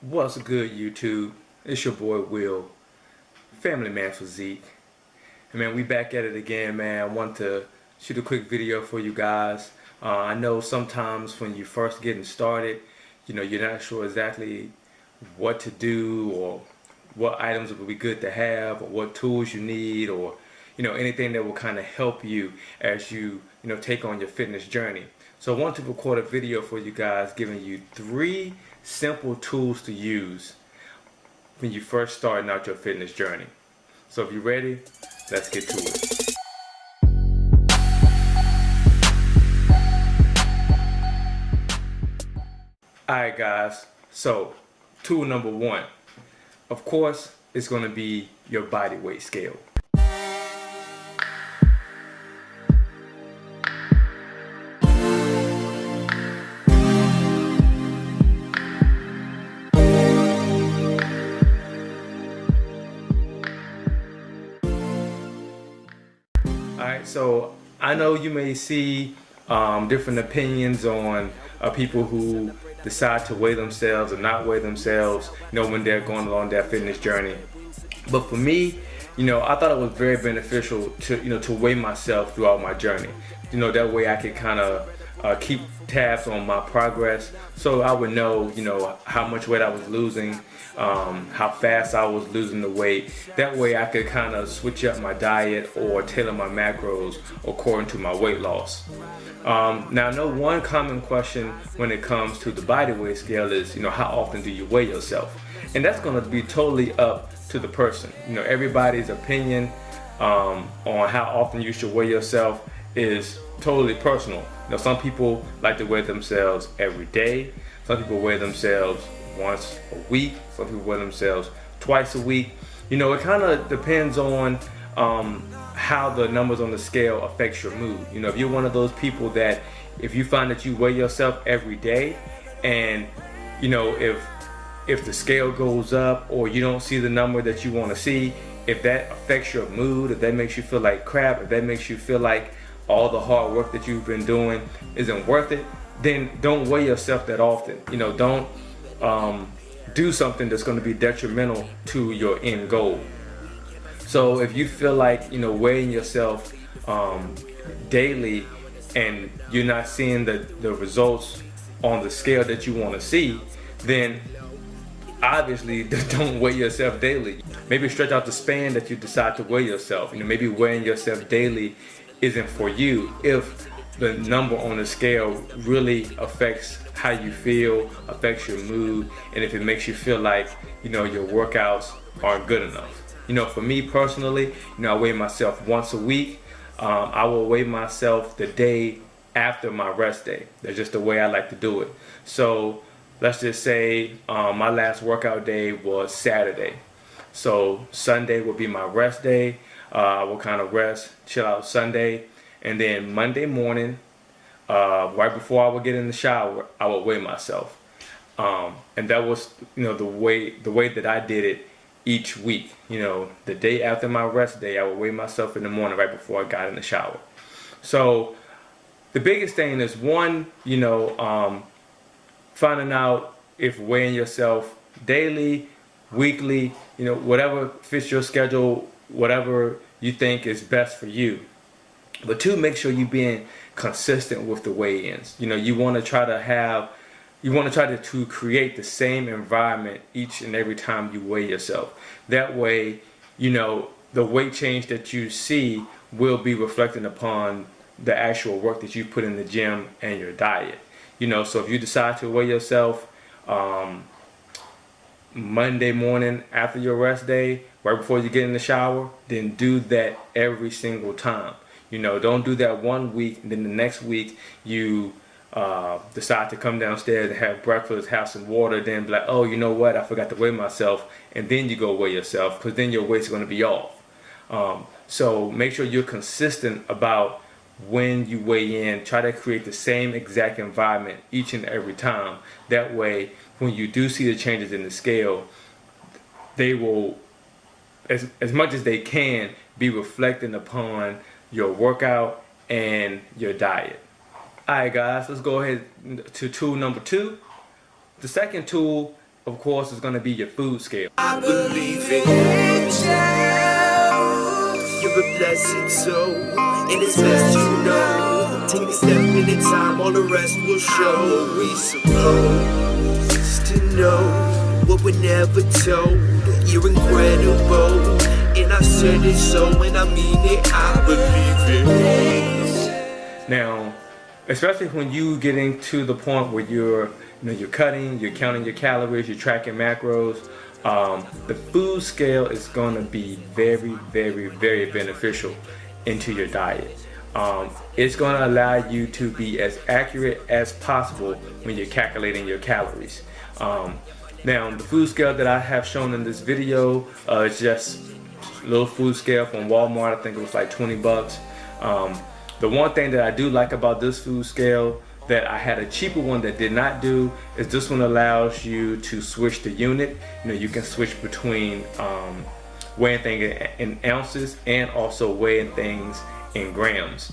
What's good, YouTube? It's your boy Will, Family Man Physique. And man, we back at it again, man. I want to shoot a quick video for you guys. I know sometimes when you first getting started, you're not sure exactly what to do or what items would be good to have or what tools you need or anything that will kind of help you as you take on your fitness journey. So I want to record a video for you guys giving you 3 simple tools to use when you first starting out your fitness journey. So if you're ready, let's get to it. Alright guys, so tool number 1, of course, it's going to be your body weight scale. Alright, so I know you may see different opinions on people who decide to weigh themselves or not weigh themselves, when they're going along their fitness journey. But for me, I thought it was very beneficial to weigh myself throughout my journey. That way I could kind of keep tabs on my progress, so I would know, how much weight I was losing, how fast I was losing the weight. That way I could kind of switch up my diet or tailor my macros according to my weight loss. Now I know one common question when it comes to the body weight scale is, how often do you weigh yourself? And that's going to be totally up to the person. Everybody's opinion on how often you should weigh yourself is totally personal. Some people like to weigh themselves every day. Some people weigh themselves once a week. Some people weigh themselves twice a week. It kind of depends on how the numbers on the scale affects your mood. If you're one of those people that if you find that you weigh yourself every day and if the scale goes up or you don't see the number that you want to see, if that affects your mood, if that makes you feel like crap, if that makes you feel like all the hard work that you've been doing isn't worth it, then don't weigh yourself that often. Don't do something that's going to be detrimental to your end goal. So if you feel like weighing yourself daily and you're not seeing the results on the scale that you want to see, then obviously don't weigh yourself daily. Maybe stretch out the span that you decide to weigh yourself. Maybe weighing yourself daily isn't for you if the number on the scale really affects how you feel, affects your mood, and if it makes you feel like your workouts aren't good enough. For me personally, I weigh myself once a week. I will weigh myself the day after my rest day. That's just the way I like to do it. So let's just say my last workout day was Saturday. So Sunday will be my rest day. I will kind of rest, chill out Sunday, and then Monday morning, right before I would get in the shower, I would weigh myself. And that was the way that I did it each week. The day after my rest day, I would weigh myself in the morning right before I got in the shower. So the biggest thing is one, finding out if weighing yourself daily, weekly, whatever fits your schedule, whatever you think is best for you. But 2, make sure you're being consistent with the weigh-ins. You want to try to create the same environment each and every time you weigh yourself. That way, the weight change that you see will be reflecting upon the actual work that you put in the gym and your diet. So if you decide to weigh yourself Monday morning after your rest day, right before you get in the shower, then do that every single time. Don't do that one week and then the next week you decide to come downstairs and have breakfast, have some water, then be like, oh, you know what, I forgot to weigh myself, and then you go weigh yourself, because then your weight's going to be off. So make sure you're consistent about when you weigh in. Try to create the same exact environment each and every time. That way, when you do see the changes in the scale, they will, as much as they can, be reflecting upon your workout and your diet. Alright guys, let's go ahead to tool number 2. The second tool of course, is going to be your food scale. I believe in angels. You're a blessed soul, and it's best you know. Take a step at a time, all the rest will show. What we supposed to know, what we're never told. You're incredible, and I said it so, and I mean it. I believe in angels. Now, especially when you getting to the point where you're cutting, you're counting your calories, you're tracking macros, the food scale is going to be very, very, very beneficial into your diet. It's going to allow you to be as accurate as possible when you're calculating your calories. Now, the food scale that I have shown in this video is just a little food scale from Walmart. I think it was like 20 bucks. The one thing that I do like about this food scale that I had a cheaper one that did not do is this one allows you to switch the unit. You can switch between weighing things in ounces and also weighing things in grams,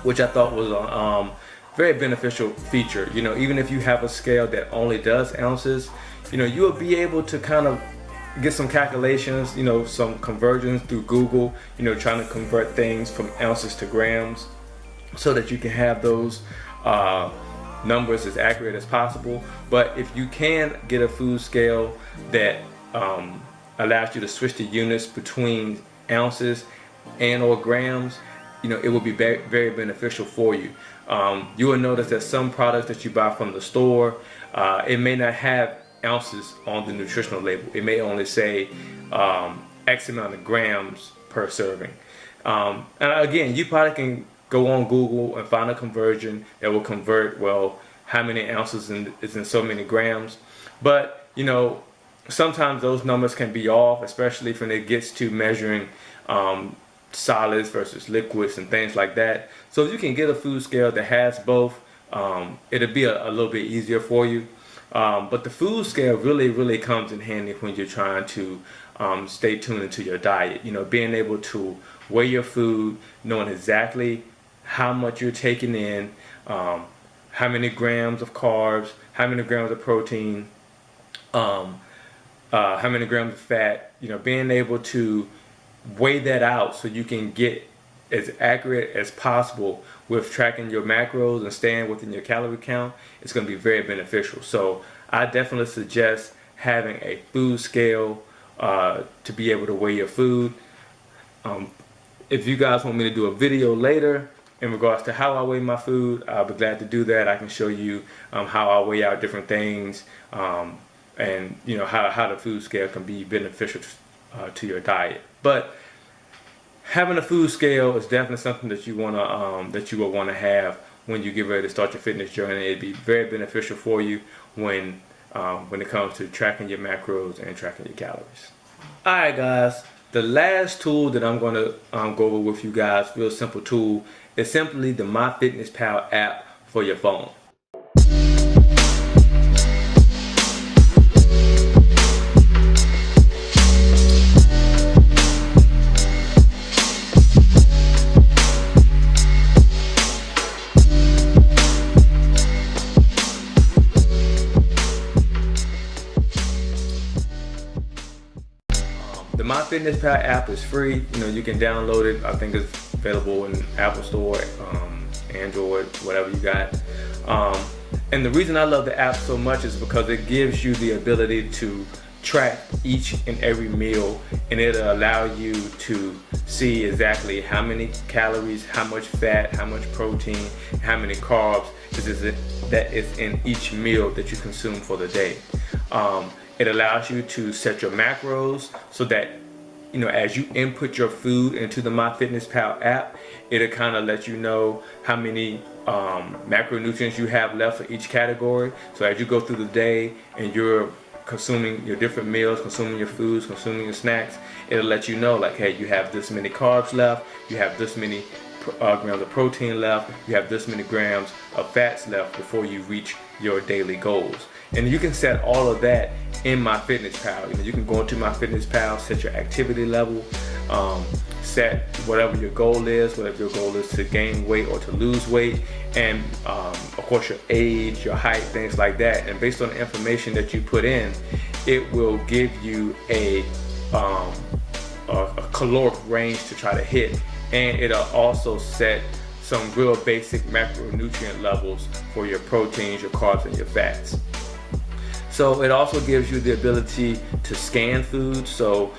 which I thought was a very beneficial feature. Even if you have a scale that only does ounces, you'll be able to kind of get some calculations, some conversions through Google, trying to convert things from ounces to grams so that you can have those numbers as accurate as possible. But if you can get a food scale that allows you to switch the units between ounces and or grams, it will be very beneficial for you. You will notice that some products that you buy from the store, it may not have ounces on the nutritional label. It may only say X amount of grams per serving. And again, you probably can go on Google and find a conversion that will convert, well, how many ounces is in so many grams. But, sometimes those numbers can be off, especially when it gets to measuring solids versus liquids and things like that. So if you can get a food scale that has both, it'll be a little bit easier for you. But the food scale really comes in handy when you're trying to stay tuned into your diet. Being able to weigh your food, knowing exactly how much you're taking in, how many grams of carbs, how many grams of protein, how many grams of fat, being able to weigh that out so you can get as accurate as possible with tracking your macros and staying within your calorie count. It's going to be very beneficial. So I definitely suggest having a food scale to be able to weigh your food. If you guys want me to do a video later in regards to how I weigh my food, I'll be glad to do that. I can show you how I weigh out different things, and how the food scale can be beneficial to your diet. But having a food scale is definitely something that you will want to have when you get ready to start your fitness journey. It'd be very beneficial for you when it comes to tracking your macros and tracking your calories. All right, guys. The last tool that I'm going to go over with you guys, real simple tool, is simply the MyFitnessPal app for your phone. The MyFitnessPal app is free. You can download it. I think it's available in Apple Store, Android, whatever you got. And the reason I love the app so much is because it gives you the ability to track each and every meal, and it'll allow you to see exactly how many calories, how much fat, how much protein, how many carbs that is in each meal that you consume for the day. It allows you to set your macros so that, as you input your food into the MyFitnessPal app, it'll kind of let you know how many macronutrients you have left for each category. So as you go through the day and you're consuming your different meals, consuming your foods, consuming your snacks, it'll let you know, like, hey, you have this many carbs left, you have this many grams of protein left, you have this many grams of fats left before you reach your daily goals. And you can set all of that in MyFitnessPal. You can go into MyFitnessPal, set your activity level, set whatever your goal is, whatever your goal is to gain weight or to lose weight, and of course your age, your height, things like that. And based on the information that you put in, it will give you a caloric range to try to hit, and it'll also set some real basic macronutrient levels for your proteins, your carbs, and your fats. So it also gives you the ability to scan food. So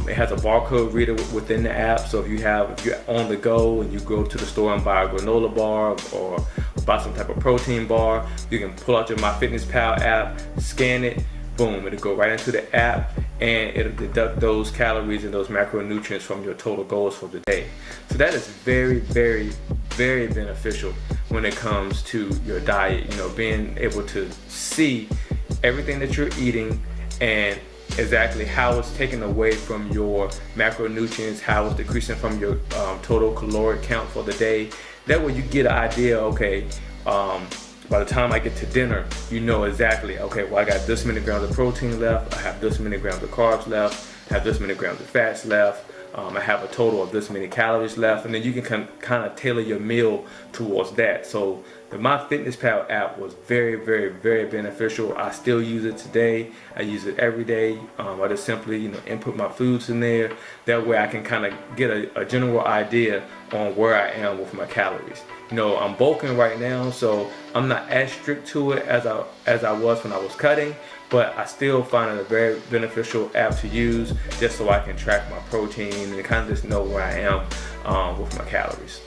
it has a barcode reader within the app. So if you're on the go and you go to the store and buy a granola bar or buy some type of protein bar, you can pull out your MyFitnessPal app, scan it, boom, it'll go right into the app, and it'll deduct those calories and those macronutrients from your total goals for the day. So that is very, very, very beneficial when it comes to your diet. You know, being able to see everything that you're eating and exactly how it's taken away from your macronutrients, how it's decreasing from your total caloric count for the day. That way you get an idea, okay, by the time I get to dinner, you know exactly, okay, well, I got this many grams of protein left, I have this many grams of carbs left, I have this many grams of fats left, I have a total of this many calories left, and then you can kind of tailor your meal towards that. So the MyFitnessPal app was very, very, very beneficial. I still use it today. I use it every day. I just simply, you know, input my foods in there. That way I can kind of get a general idea on where I am with my calories. You know, I'm bulking right now, so I'm not as strict to it as I was when I was cutting, but I still find it a very beneficial app to use just so I can track my protein and kind of just know where I am with my calories.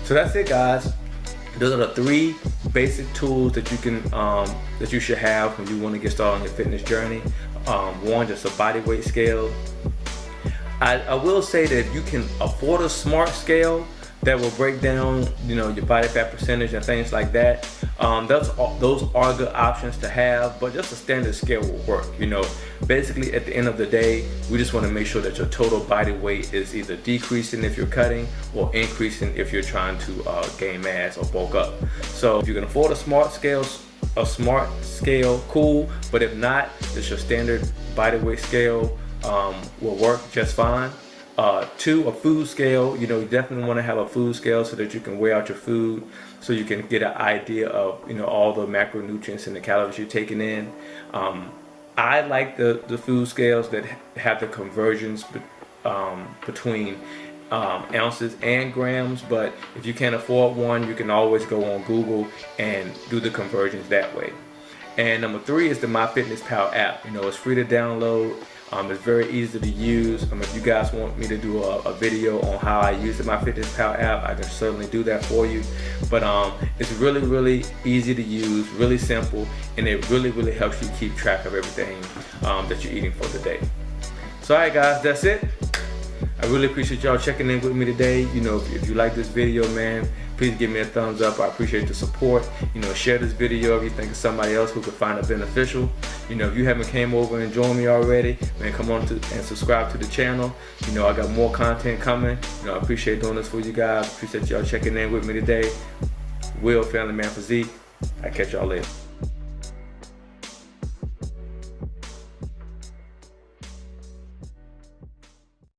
So that's it, guys. Those are the 3 basic tools that you can that you should have when you want to get started on your fitness journey. One, just a body weight scale. I will say that if you can afford a smart scale that will break down, you know, your body fat percentage and things like that, those are good options to have, but just a standard scale will work. You know, basically at the end of the day, we just want to make sure that your total body weight is either decreasing if you're cutting or increasing if you're trying to gain mass or bulk up. So if you can afford a smart scale, cool, but if not, just your standard body weight scale will work just fine. 2, a food scale. You know, you definitely want to have a food scale so that you can weigh out your food, so you can get an idea of, you know, all the macronutrients and the calories you're taking in. I like the food scales that have the conversions between ounces and grams, but if you can't afford one, you can always go on Google and do the conversions that way. And number 3 is the MyFitnessPal app. You know, it's free to download. It's very easy to use. If you guys want me to do a video on how I use the MyFitnessPal app, I can certainly do that for you. But it's really, really easy to use, really simple, and it really, really helps you keep track of everything that you're eating for the day. So alright guys, that's it. I really appreciate y'all checking in with me today. You know, if you like this video, man, please give me a thumbs up. I appreciate the support. You know, share this video if you think of somebody else who could find it beneficial. You know, if you haven't came over and joined me already, man, come on and subscribe to the channel. You know, I got more content coming. You know, I appreciate doing this for you guys. Appreciate y'all checking in with me today. Will, Family Man Physique. I'll catch y'all later.